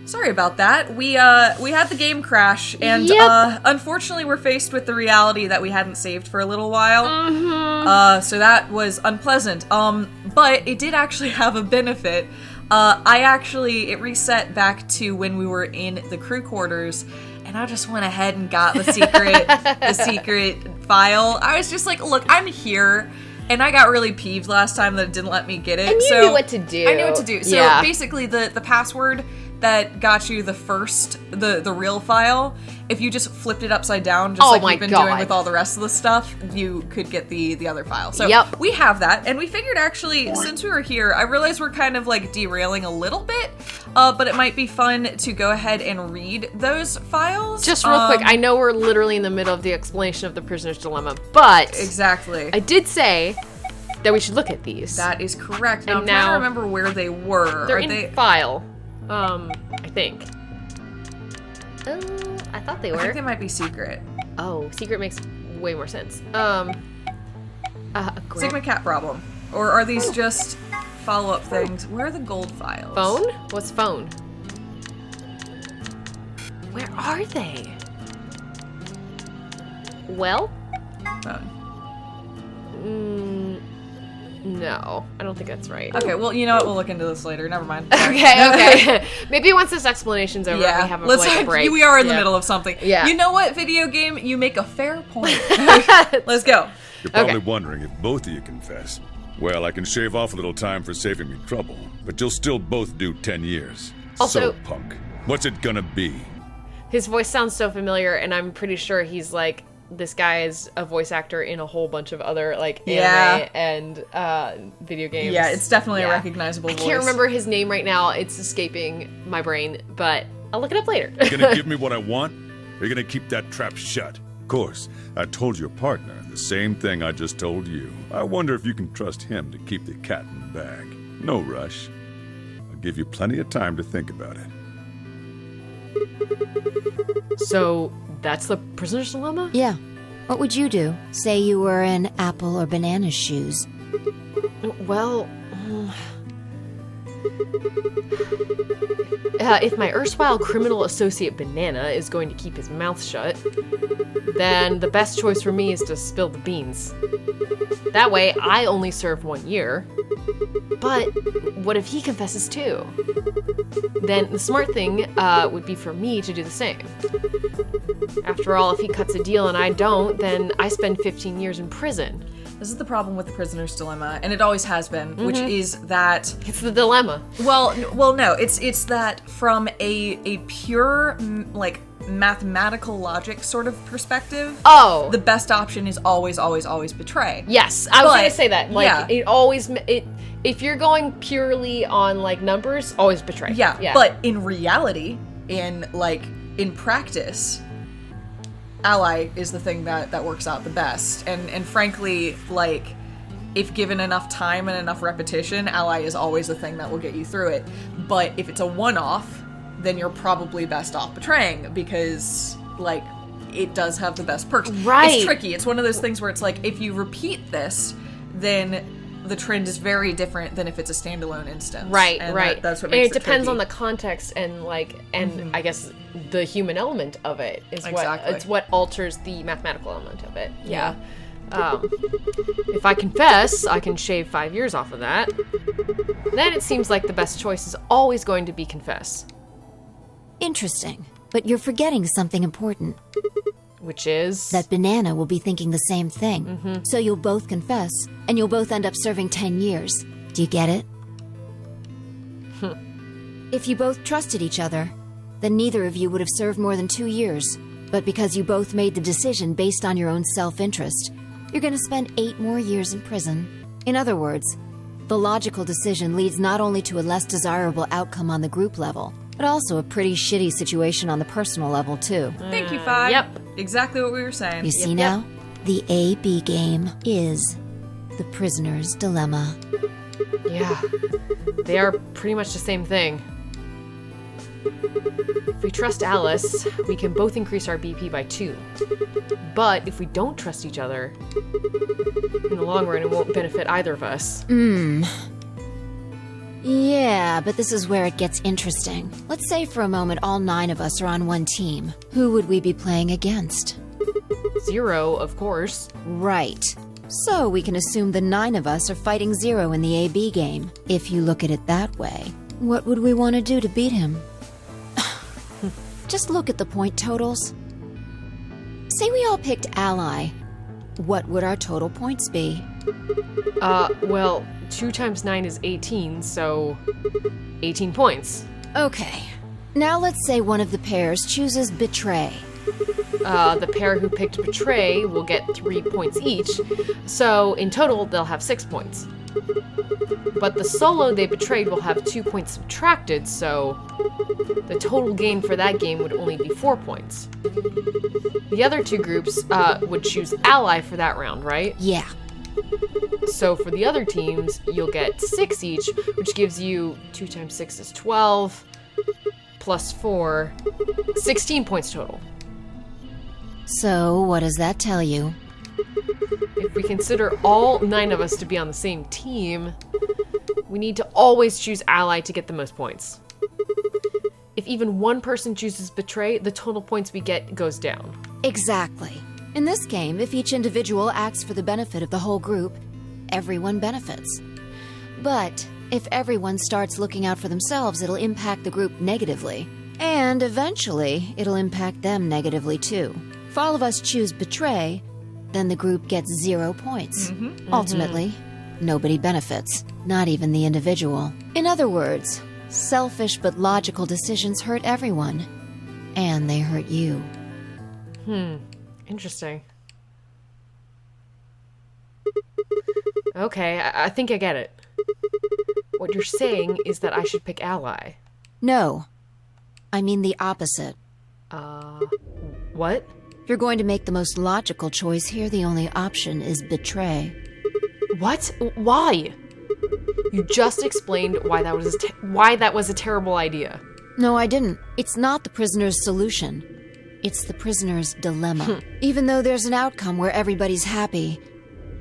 Speaker 2: Sorry about that. We had the game crash, and unfortunately we're faced with the reality that we hadn't saved for a little while. So that was unpleasant. But it did actually have a benefit. It reset back to when we were in the crew quarters, and I just went ahead and got the secret file. I was just like, look, I'm here. And I got really peeved last time that it didn't let me get it.
Speaker 1: And you knew what to do.
Speaker 2: I knew what to do. So basically the password that got you the real file, if you just flipped it upside down, just like you've been doing with all the rest of the stuff, you could get the other file. So we have that, and we figured actually, since we were here, I realized we're kind of like derailing a little bit, but it might be fun to go ahead and read those files.
Speaker 1: Just real quick, I know we're literally in the middle of the explanation of the prisoner's dilemma, but...
Speaker 2: Exactly.
Speaker 1: I did say that we should look at these.
Speaker 2: That is correct. Now, I'm trying to remember where they were.
Speaker 1: They're in file. I think. I thought they were.
Speaker 2: I think they might be secret.
Speaker 1: Oh, secret makes way more sense.
Speaker 2: Sigma cat problem. Or are these just follow-up things? Where are the gold files?
Speaker 1: Phone? What's phone? Where are they? Well?
Speaker 2: Phone.
Speaker 1: No, I don't think that's right.
Speaker 2: Okay, well, you know what? We'll look into this later. Never mind.
Speaker 1: Okay. Maybe once this explanation's over, we have a break.
Speaker 2: We are in the middle of something.
Speaker 1: Yeah.
Speaker 2: You know what, video game? You make a fair point. Let's go.
Speaker 13: You're probably wondering if both of you confess. Well, I can shave off a little time for saving me trouble, but you'll still both do 10 years.
Speaker 1: Also,
Speaker 13: so, punk, what's it gonna be?
Speaker 1: His voice sounds so familiar, and I'm pretty sure he's like this guy is a voice actor in a whole bunch of other like anime and video games.
Speaker 2: Yeah, it's definitely a recognizable voice.
Speaker 1: I can't remember his name right now. It's escaping my brain, but I'll look it up later.
Speaker 13: You gonna give me what I want? Or you gonna keep that trap shut? Of course, I told your partner the same thing I just told you. I wonder if you can trust him to keep the cat in the bag. No rush. I'll give you plenty of time to think about it.
Speaker 1: So, that's the prisoner's dilemma?
Speaker 9: Yeah. What would you do? Say you were in Apple or Banana's shoes.
Speaker 1: Well, if my erstwhile criminal associate Banana is going to keep his mouth shut, then the best choice for me is to spill the beans. That way, I only serve 1 year. But what if he confesses too? Then the smart thing would be for me to do the same. After all, if he cuts a deal and I don't, then I spend 15 years in prison.
Speaker 2: This is the problem with the prisoner's dilemma, and it always has been, which is that
Speaker 1: it's the dilemma.
Speaker 2: Well, no, it's that from a pure like mathematical logic sort of perspective.
Speaker 1: Oh,
Speaker 2: the best option is always betray.
Speaker 1: Yes, I was gonna say that. Like if you're going purely on like numbers, always betray.
Speaker 2: Yeah. But in reality, in practice, ally is the thing that works out the best. And frankly, like, if given enough time and enough repetition, ally is always the thing that will get you through it. But if it's a one-off, then you're probably best off betraying because, like, it does have the best perks.
Speaker 1: Right.
Speaker 2: It's tricky. It's one of those things where it's like, if you repeat this, then the trend is very different than if it's a standalone instance.
Speaker 1: Right,
Speaker 2: and
Speaker 1: right.
Speaker 2: That's what makes
Speaker 1: it depends
Speaker 2: tricky.
Speaker 1: on the context and I guess the human element of it is what alters the mathematical element of it. Yeah. If I confess, I can shave 5 years off of that. Then it seems like the best choice is always going to be confess.
Speaker 9: Interesting, but you're forgetting something important.
Speaker 1: Which is?
Speaker 9: That Banana will be thinking the same thing. So you'll both confess, and you'll both end up serving 10 years. Do you get it? If you both trusted each other, then neither of you would have served more than 2 years. But because you both made the decision based on your own self-interest, you're going to spend 8 more years in prison. In other words, the logical decision leads not only to a less desirable outcome on the group level, but also a pretty shitty situation on the personal level, too.
Speaker 2: Thank you, Fi.
Speaker 1: Yep.
Speaker 2: Exactly what we were saying.
Speaker 9: You see now? The A-B game is the prisoner's dilemma.
Speaker 1: Yeah. They are pretty much the same thing. If we trust Alice, we can both increase our BP by 2. But if we don't trust each other, in the long run, it won't benefit either of us.
Speaker 9: Yeah, but this is where it gets interesting. Let's say for a moment all 9 of us are on one team. Who would we be playing against?
Speaker 1: 0, of course.
Speaker 9: Right. So we can assume the 9 of us are fighting 0 in the AB game. If you look at it that way, what would we want to do to beat him? Just look at the point totals. Say we all picked Ally. What would our total points be?
Speaker 1: Well, 2 times 9 is 18, so 18 points.
Speaker 9: Okay. Now let's say one of the pairs chooses Betray.
Speaker 1: The pair who picked Betray will get 3 points each, so in total they'll have 6 points. But the solo they betrayed will have 2 points subtracted, so the total gain for that game would only be 4 points. The other 2 groups would choose Ally for that round, right?
Speaker 9: Yeah.
Speaker 1: So for the other teams, you'll get 6 each, which gives you 2 times 6 is 12, plus 4, 16 points total.
Speaker 9: So what does that tell you?
Speaker 1: If we consider all 9 of us to be on the same team, we need to always choose Ally to get the most points. If even one person chooses Betray, the total points we get goes down.
Speaker 9: Exactly. In this game, if each individual acts for the benefit of the whole group, everyone benefits. But if everyone starts looking out for themselves, it'll impact the group negatively. And eventually, it'll impact them negatively too. If all of us choose Betray, then the group gets 0 points. Ultimately, nobody benefits, not even the individual. In other words, selfish but logical decisions hurt everyone. And they hurt you.
Speaker 1: Interesting. Okay, I think I get it. What you're saying is that I should pick ally.
Speaker 9: No. I mean the opposite.
Speaker 1: What?
Speaker 9: If you're going to make the most logical choice here, the only option is betray.
Speaker 1: What? Why? You just explained why that was a terrible idea.
Speaker 9: No, I didn't. It's not the prisoner's solution. It's the prisoner's dilemma. Even though there's an outcome where everybody's happy,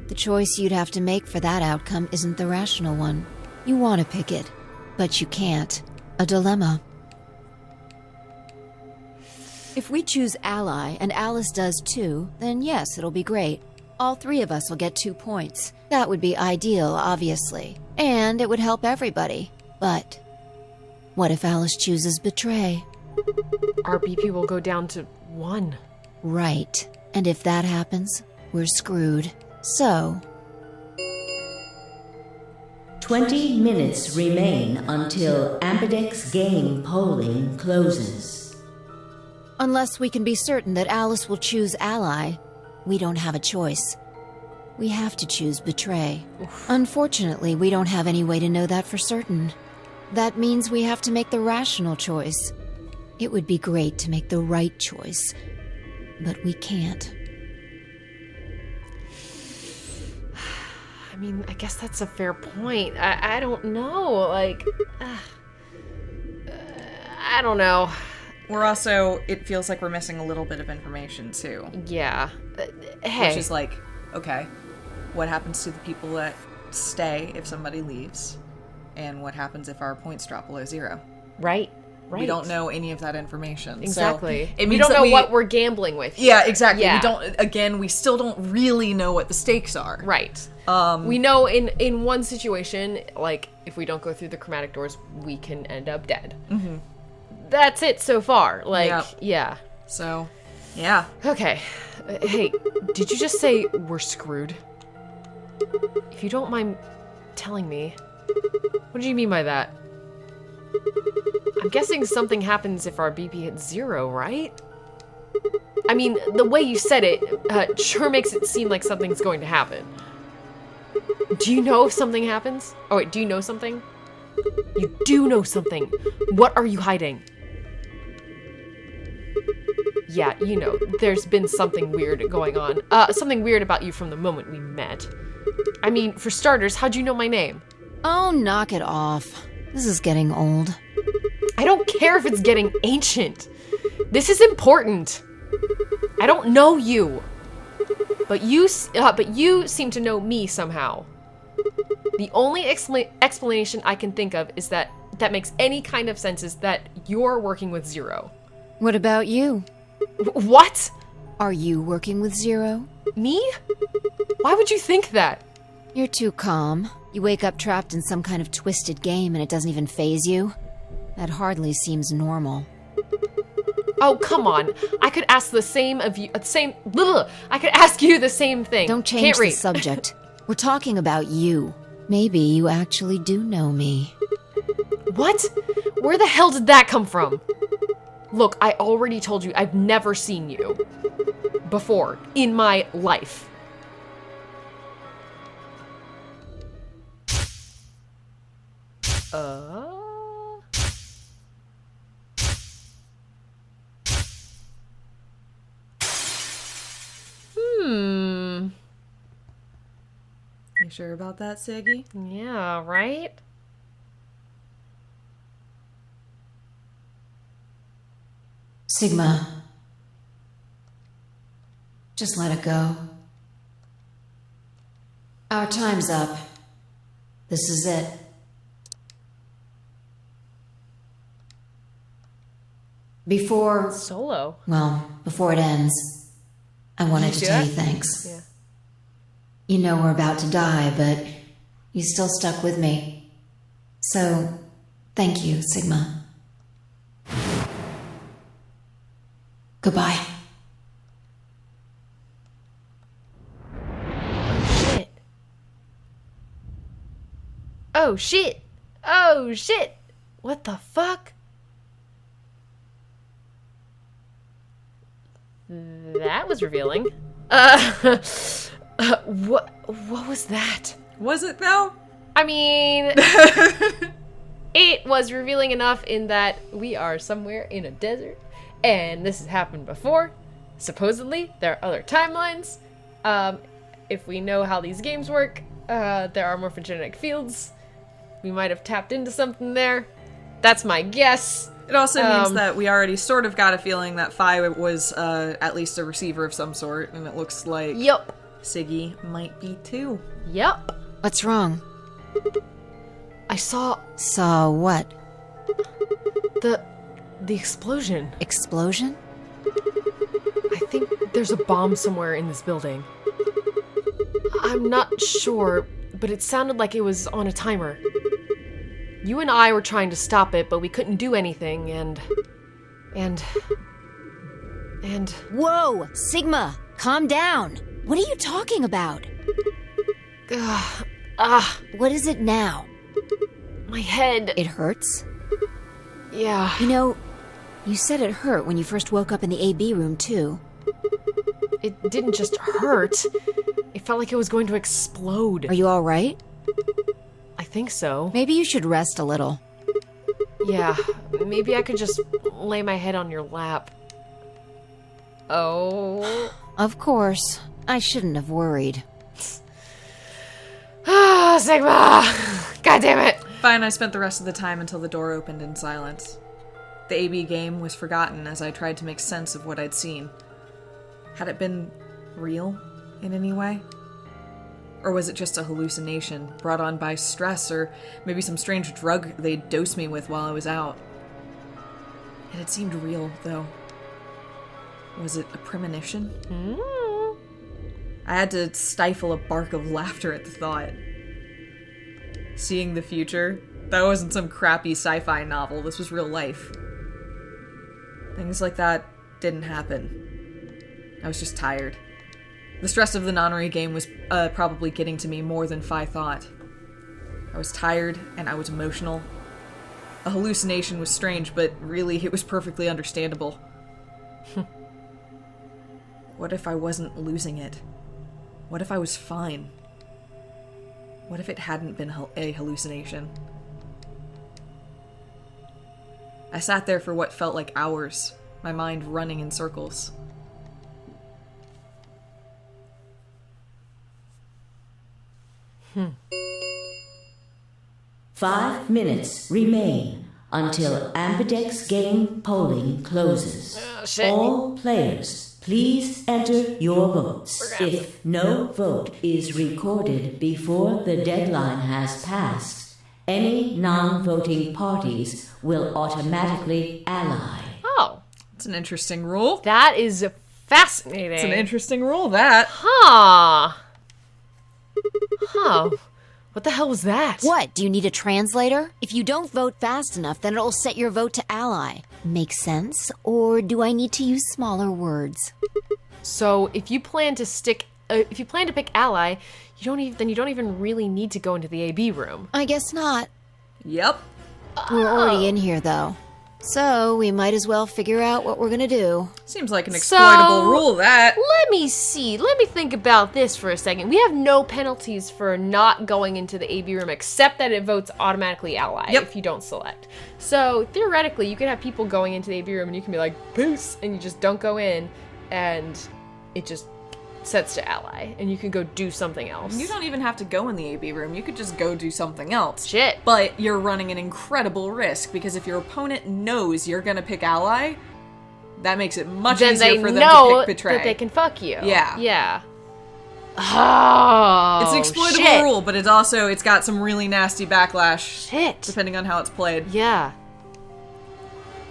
Speaker 9: the choice you'd have to make for that outcome isn't the rational one. You want to pick it, but you can't. A dilemma. If we choose ally, and Alice does too, then yes, it'll be great. All 3 of us will get 2 points. That would be ideal, obviously. And it would help everybody. But what if Alice chooses betray?
Speaker 1: Our BP will go down to 1.
Speaker 9: Right. And if that happens, we're screwed. So...
Speaker 12: 20 minutes remain until Ambidex game polling closes.
Speaker 9: Unless we can be certain that Alice will choose ally, we don't have a choice. We have to choose betray. Unfortunately, we don't have any way to know that for certain. That means we have to make the rational choice. It would be great to make the right choice, but we can't.
Speaker 1: I mean, I guess that's a fair point. I don't know, like... I don't know.
Speaker 2: We're also... It feels like we're missing a little bit of information, too.
Speaker 1: Yeah. Hey.
Speaker 2: Which is like, okay, what happens to the people that stay if somebody leaves? And what happens if our points drop below 0?
Speaker 1: Right.
Speaker 2: We don't know any of that information.
Speaker 1: Exactly.
Speaker 2: So it means
Speaker 1: we don't know what we're gambling with here.
Speaker 2: Yeah, exactly.
Speaker 1: Yeah.
Speaker 2: We still don't really know what the stakes are.
Speaker 1: Right. We know in one situation, like, if we don't go through the chromatic doors, we can end up dead.
Speaker 2: Mm-hmm.
Speaker 1: That's it so far. Like, yeah.
Speaker 2: So, yeah.
Speaker 1: Okay. Hey, did you just say we're screwed? If you don't mind telling me, what do you mean by that? I'm guessing something happens if our BP hits 0, right? I mean, the way you said it sure makes it seem like something's going to happen. Do you know if something happens? Oh wait, do you know something? You do know something. What are you hiding? Yeah, you know, there's been something weird going on. Something weird about you from the moment we met. I mean, for starters, how'd you know my name?
Speaker 9: Oh, knock it off. This is getting old.
Speaker 1: I don't care if it's getting ancient. This is important. I don't know you. But you seem to know me somehow. The only explanation I can think of is that makes any kind of sense is that you're working with 0.
Speaker 9: What about you?
Speaker 1: What?
Speaker 9: Are you working with 0?
Speaker 1: Me? Why would you think that?
Speaker 9: You're too calm. You wake up trapped in some kind of twisted game and it doesn't even faze you. That hardly seems normal.
Speaker 1: Oh, come on. I could ask the same of you, I could ask you the same thing.
Speaker 9: Don't change the subject. We're talking about you. Maybe you actually do know me.
Speaker 1: What? Where the hell did that come from? Look, I already told you I've never seen you before in my life.
Speaker 2: You sure about that, Siggy?
Speaker 1: Yeah, right?
Speaker 9: Sigma. Just let it go. Our time's up. This is it. Before it ends, I wanted to tell you thanks.
Speaker 1: Yeah.
Speaker 9: You know we're about to die, but you still stuck with me. So, thank you, Sigma. Goodbye.
Speaker 1: Oh shit! Oh shit! What the fuck? That was revealing. What was that?
Speaker 2: Was it, though?
Speaker 1: I mean, it was revealing enough in that we are somewhere in a desert, and this has happened before. Supposedly, there are other timelines. If we know how these games work, there are morphogenetic fields. We might have tapped into something there. That's my guess.
Speaker 2: It also means that we already sort of got a feeling that Phi was at least a receiver of some sort, and it looks like Siggy might be too.
Speaker 1: Yep.
Speaker 9: What's wrong?
Speaker 1: I saw...
Speaker 9: Saw what?
Speaker 1: The explosion.
Speaker 9: Explosion?
Speaker 1: I think there's a bomb somewhere in this building. I'm not sure, but it sounded like it was on a timer. You and I were trying to stop it, but we couldn't do anything, and...
Speaker 9: Whoa! Sigma! Calm down! What are you talking about? What is it now?
Speaker 1: My head.
Speaker 9: It hurts?
Speaker 1: Yeah.
Speaker 9: You know, you said it hurt when you first woke up in the AB room, too.
Speaker 1: It didn't just hurt. It felt like it was going to explode.
Speaker 9: Are you alright?
Speaker 1: I think so.
Speaker 9: Maybe you should rest a little.
Speaker 1: Yeah, maybe I could just lay my head on your lap. Oh.
Speaker 9: Of course. I shouldn't have worried.
Speaker 1: Ah, Sigma! God damn it!
Speaker 2: Fine, I spent the rest of the time until the door opened in silence. The AB game was forgotten as I tried to make sense of what I'd seen. Had it been real in any way? Or was it just a hallucination brought on by stress or maybe some strange drug they'd dosed me with while I was out? It had seemed real, though. Was it a premonition? I had to stifle a bark of laughter at the thought. Seeing the future? That wasn't some crappy sci-fi novel. This was real life. Things like that didn't happen. I was just tired. The stress of the nonary game was probably getting to me more than Phi thought. I was tired, and I was emotional. A hallucination was strange, but really, it was perfectly understandable. What if I wasn't losing it? What if I was fine? What if it hadn't been a hallucination? I sat there for what felt like hours, my mind running in circles.
Speaker 12: 5 minutes remain until Ambidex game polling closes. All players, please enter your votes. If no vote is recorded before the deadline has passed, any non-voting parties will automatically ally.
Speaker 1: Oh.
Speaker 2: It's an interesting rule.
Speaker 1: That is fascinating.
Speaker 2: It's an interesting rule, that.
Speaker 1: Huh. What the hell was that?
Speaker 9: What? Do you need a translator? If you don't vote fast enough, then it'll set your vote to ally. Make sense? Or do I need to use smaller words?
Speaker 1: So if you plan to pick ally, you don't even really need to go into the AB room.
Speaker 9: I guess not.
Speaker 2: Yep.
Speaker 9: We're already in here, though. So we might as well figure out what we're gonna do.
Speaker 2: Seems like an exploitable rule, that.
Speaker 1: Let me see. Let me think about this for a second. We have no penalties for not going into the AB room except that it votes automatically ally if you don't select. So theoretically, you could have people going into the AB room and you can be like, peace, and you just don't go in and it just sets to ally and you can go do something else.
Speaker 2: You don't even have to go in the AB room. You could just go do something else.
Speaker 1: Shit.
Speaker 2: But you're running an incredible risk because if your opponent knows you're gonna pick ally, that makes it much easier for them to pick betray.
Speaker 1: That they can fuck you.
Speaker 2: Yeah.
Speaker 1: Yeah. Oh,
Speaker 2: it's an exploitable rule, but it's got some really nasty backlash.
Speaker 1: Shit.
Speaker 2: Depending on how it's played.
Speaker 1: Yeah.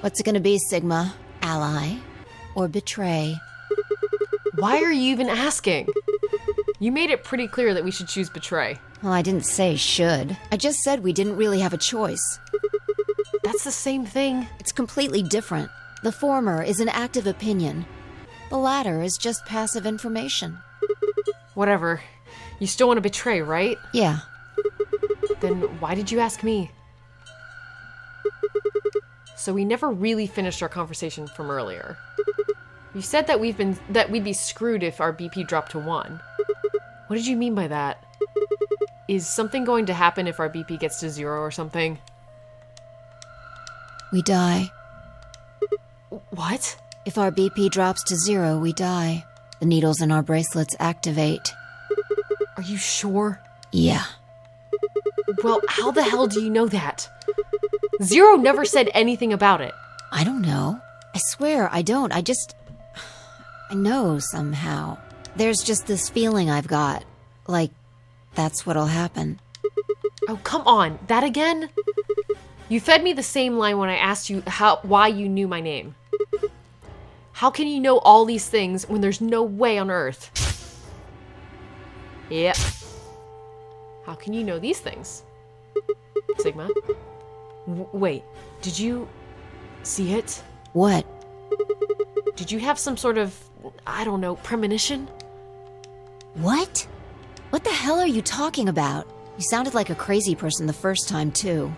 Speaker 9: What's it gonna be, Sigma? Ally or betray?
Speaker 1: Why are you even asking? You made it pretty clear that we should choose betray.
Speaker 9: Well, I didn't say should. I just said we didn't really have a choice.
Speaker 1: That's the same thing.
Speaker 9: It's completely different. The former is an active opinion. The latter is just passive information.
Speaker 1: Whatever. You still want to betray, right?
Speaker 9: Yeah.
Speaker 1: Then why did you ask me? So we never really finished our conversation from earlier. You said that we'd be screwed if our BP dropped to 1. What did you mean by that? is something going to happen if our BP gets to 0 or something?
Speaker 9: We die.
Speaker 1: What?
Speaker 9: If our BP drops to 0, we die. The needles in our bracelets activate.
Speaker 1: Are you sure?
Speaker 9: Yeah.
Speaker 1: Well, how the hell do you know that? 0 never said anything about it.
Speaker 9: I don't know. I swear I don't. I know somehow. There's just this feeling I've got. Like, that's what'll happen.
Speaker 1: Oh, come on. That again? You fed me the same line when I asked you why you knew my name. How can you know all these things when there's no way on Earth? Yep. How can you know these things? Sigma? Wait, did you see it?
Speaker 9: What?
Speaker 1: Did you have some sort of, I don't know, premonition?
Speaker 9: What? What the hell are you talking about? You sounded like a crazy person the first time, too.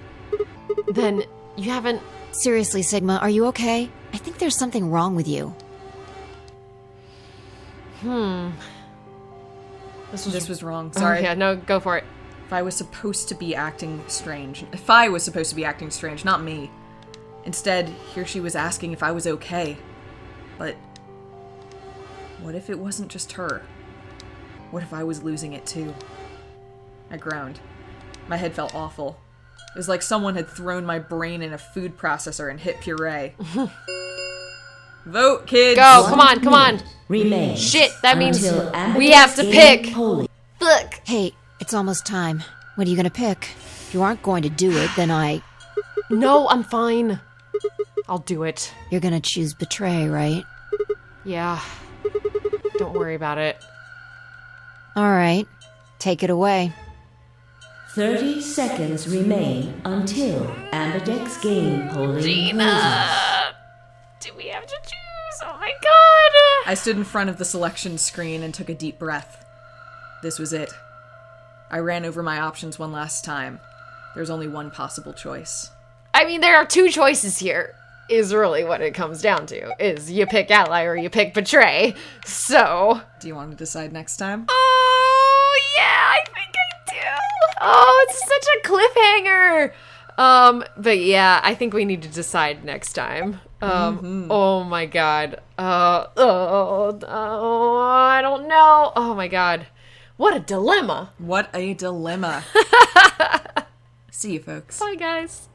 Speaker 1: Then you haven't...
Speaker 9: Seriously, Sigma, are you okay? I think there's something wrong with you.
Speaker 2: This was wrong. Sorry.
Speaker 1: Yeah, no, go for it.
Speaker 2: If I was supposed to be acting strange, not me. Instead, here she was asking if I was okay. But what if it wasn't just her? What if I was losing it too? I groaned. My head felt awful. It was like someone had thrown my brain in a food processor and hit puree. Vote, kids!
Speaker 1: Go, come on.
Speaker 12: Remains.
Speaker 1: Shit, that means
Speaker 12: until
Speaker 1: we have to pick.
Speaker 9: Fuck. Hey, it's almost time. What are you gonna pick? If you aren't going to do it, then
Speaker 1: No, I'm fine. I'll do it.
Speaker 9: You're gonna choose betray, right?
Speaker 1: Yeah. Don't worry about it.
Speaker 9: Alright. Take it away.
Speaker 12: 30 seconds remain until Ambidex game polling
Speaker 1: Gina! Do we have to choose? Oh my god!
Speaker 2: I stood in front of the selection screen and took a deep breath. This was it. I ran over my options one last time. There's only one possible choice.
Speaker 1: I mean, there are two choices here, is really what it comes down to. Is you pick ally or you pick betray. So...
Speaker 2: Do you want to decide next time?
Speaker 1: Oh, yeah, I think I do. Oh, it's such a cliffhanger. But yeah, I think we need to decide next time. Oh my god. I don't know. Oh my god. What a dilemma.
Speaker 2: What a dilemma. See you, folks.
Speaker 1: Bye, guys.